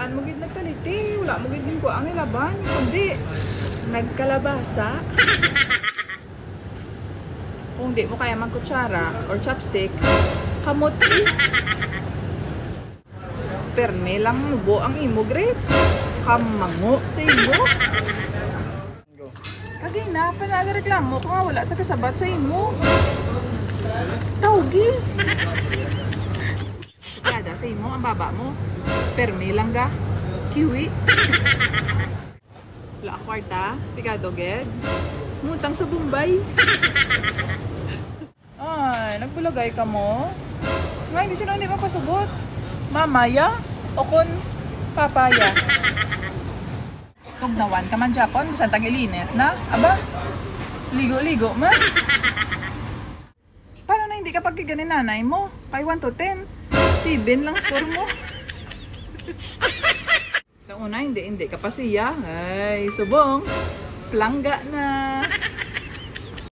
saan mo gid nagtaliti? Wala mo gid ko ang ilaban, kundi nagkalabasa. Kung di mo kaya magkutsara or chopstick, kamuti. Perme lang mubo ang imo grades. Kamango sa imo. Kagay na, panagareklamo ko nga wala sa kasabat sa imo. Tawgi. Kada sa imo, ang baba mo. Perme lang ga. Kiwi. Wala kwarta, pigado ged. Mutang sa Bombay. Ay, nagbulagay ka mo. Nga, hindi sino hindi mapasugot. Mamaya o kun papaya. Tugnawan ka man Japon, bisan tag-ilinit na. Aba, ligo-ligo man. Paano na hindi ka pagkiganin nanay mo? Kay 1 to 10, 7 lang score mo. Sa una, hindi ka pa siya. Ay, subong. Plangga na.